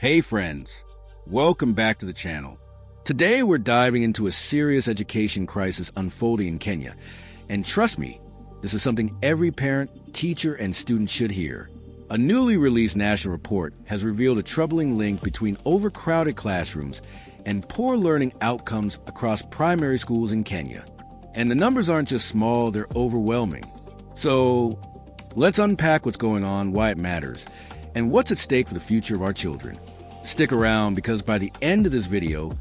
Hey friends, welcome back to the channel. Today we're diving into a serious education crisis unfolding in Kenya. And trust me, this is something every parent, teacher, and student should hear. A newly released national report has revealed a troubling link between overcrowded classrooms and poor learning outcomes across primary schools in Kenya. And the numbers aren't just small, they're overwhelming. So let's unpack what's going on, why it matters, and what's at stake for the future of our children. Stick around because by the end of this video,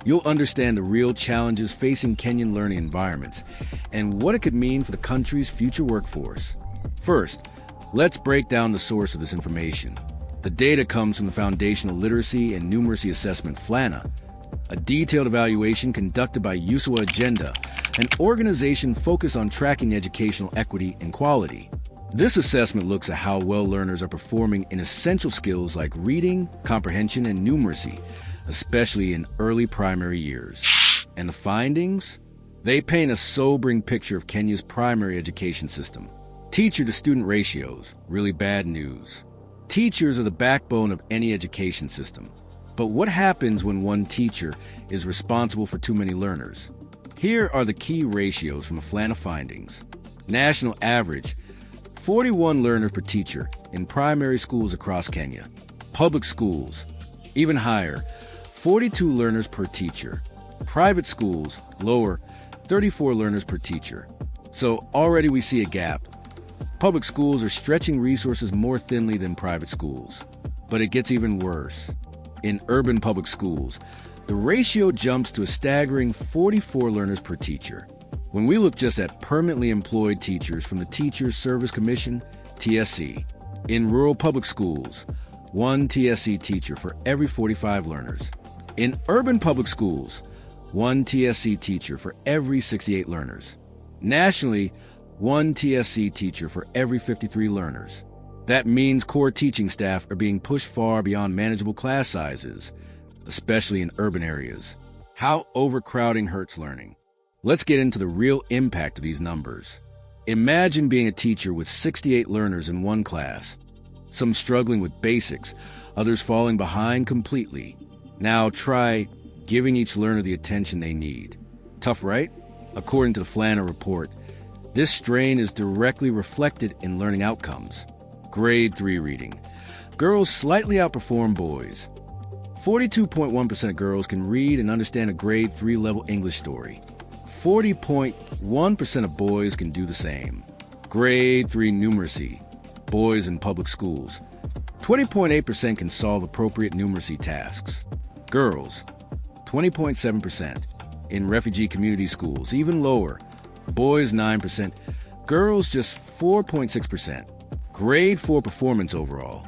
you'll understand the real challenges facing Kenyan learning environments and what it could mean for the country's future workforce. First, let's break down the source of this information. The data comes from the Foundational Literacy and Numeracy Assessment FLANA, a detailed evaluation conducted by USWA Agenda, an organization focused on tracking educational equity and quality. This assessment looks at how well learners are performing in essential skills like reading, comprehension, and numeracy, especially in early primary years. And the findings? They paint a sobering picture of Kenya's primary education system. Teacher-to-student ratios, really bad news. Teachers are the backbone of any education system. But what happens when one teacher is responsible for too many learners? Here are the key ratios from the FLANA findings. National average, 41 learners per teacher in primary schools across Kenya. Public schools, even higher, 42 learners per teacher. Private schools, lower, 34 learners per teacher. So already we see a gap. Public schools are stretching resources more thinly than private schools. But it gets even worse. In urban public schools, the ratio jumps to a staggering 44 learners per teacher. When we look just at permanently employed teachers from the Teachers Service Commission, TSC, in rural public schools, one TSC teacher for every 45 learners. In urban public schools, one TSC teacher for every 68 learners. Nationally, one TSC teacher for every 53 learners. That means core teaching staff are being pushed far beyond manageable class sizes, especially in urban areas. How overcrowding hurts learning. Let's get into the real impact of these numbers. Imagine being a teacher with 68 learners in one class, some struggling with basics, others falling behind completely. Now try giving each learner the attention they need. Tough, right? According to the FLANA report, this strain is directly reflected in learning outcomes. Grade 3 reading. Girls slightly outperform boys. 42.1% of girls can read and understand a grade 3 level English story. 40.1% of boys can do the same. Grade 3 numeracy. Boys in public schools. 20.8% can solve appropriate numeracy tasks. Girls, 20.7%. In refugee community schools, even lower. Boys, 9%. Girls, just 4.6%. Grade 4 performance overall.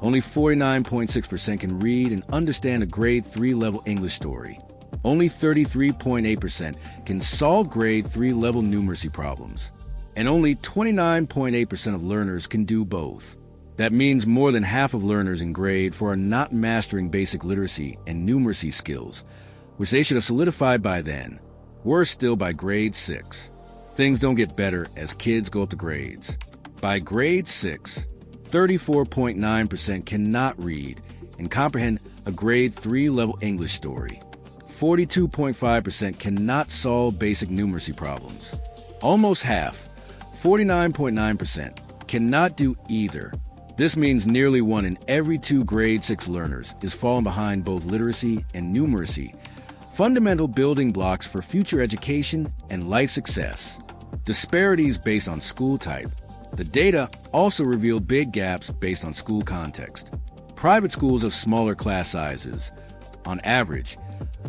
Only 49.6% can read and understand a grade 3 level English story. Only 33.8% can solve grade 3 level numeracy problems. And only 29.8% of learners can do both. That means more than half of learners in grade 4 are not mastering basic literacy and numeracy skills, which they should have solidified by then. Worse still, by grade 6. Things don't get better as kids go up the grades. By grade 6, 34.9% cannot read and comprehend a grade 3 level English story. 42.5% cannot solve basic numeracy problems. Almost half, 49.9%, cannot do either. This means nearly 1 in every 2 grade 6 learners is falling behind both literacy and numeracy, fundamental building blocks for future education and life success. Disparities based on school type. The data also reveal big gaps based on school context. Private schools have smaller class sizes. On average,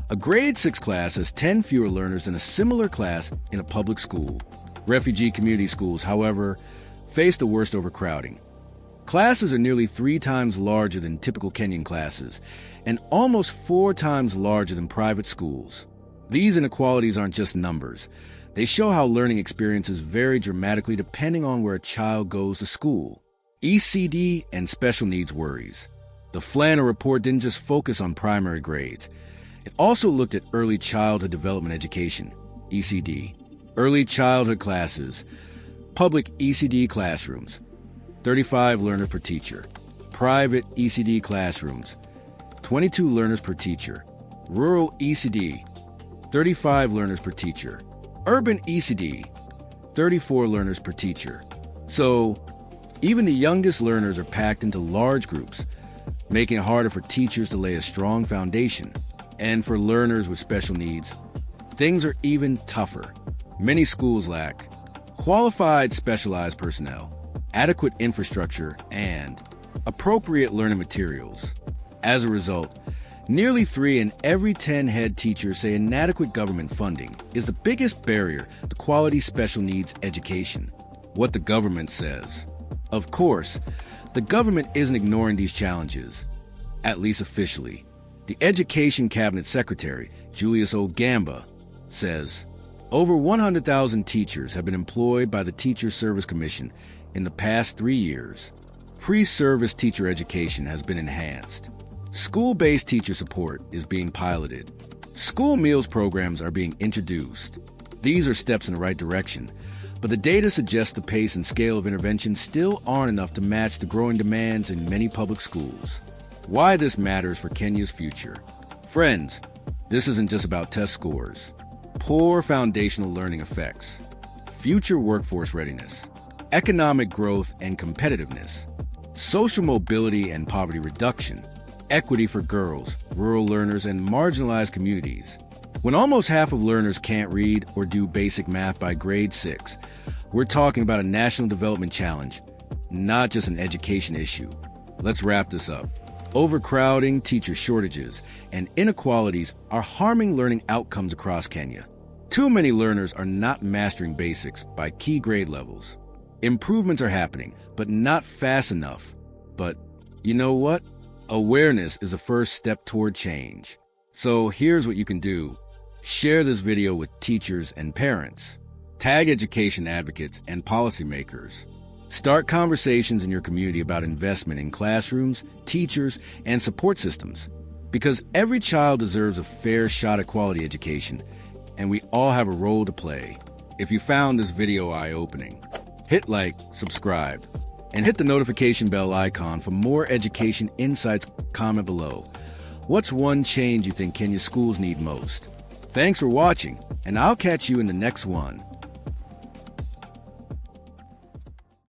a grade 6 class has 10 fewer learners than a similar class in a public school. Refugee community schools, however, face the worst overcrowding. Classes are nearly 3 times larger than typical Kenyan classes, and almost 4 times larger than private schools. These inequalities aren't just numbers. They show how learning experiences vary dramatically depending on where a child goes to school. ECDE and special needs worries. The FLANA report didn't just focus on primary grades. It also looked at early childhood development education, ECD, early childhood classes, public ECD classrooms, 35 learners per teacher, private ECD classrooms, 22 learners per teacher. Rural ECDE, 35 learners per teacher. Urban ECDE, 34 learners per teacher. So, even the youngest learners are packed into large groups, making it harder for teachers to lay a strong foundation. And for learners with special needs, things are even tougher. Many schools lack qualified specialized personnel, adequate infrastructure, and appropriate learning materials. As a result, nearly 3 in every 10 head teachers say inadequate government funding is the biggest barrier to quality special needs education. What the government says. Of course, the government isn't ignoring these challenges, at least officially. The Education Cabinet Secretary, Julius O. Gamba, says, over 100,000 teachers have been employed by the Teacher Service Commission in the past 3 years. Pre-service teacher education has been enhanced. School-based teacher support is being piloted. School meals programs are being introduced. These are steps in the right direction, but the data suggests the pace and scale of intervention still aren't enough to match the growing demands in many public schools. Why this matters for Kenya's future. Friends, this isn't just about test scores. Poor foundational learning effects, future workforce readiness, economic growth and competitiveness, social mobility and poverty reduction, equity for girls, rural learners, and marginalized communities. When almost half of learners can't read or do basic math by grade 6, we're talking about a national development challenge, not just an education issue. Let's wrap this up. Overcrowding, teacher shortages, and inequalities are harming learning outcomes across Kenya. Too many learners are not mastering basics by key grade levels. Improvements are happening, but not fast enough. But you know what? Awareness is the first step toward change. So here's what you can do. Share this video with teachers and parents. Tag education advocates and policymakers. Start conversations in your community about investment in classrooms, teachers, and support systems. Because every child deserves a fair shot at quality education, and we all have a role to play. If you found this video eye-opening, hit like, subscribe, and hit the notification bell icon for more education insights. Comment below. What's one change you think Kenya's schools need most? Thanks for watching, and I'll catch you in the next one.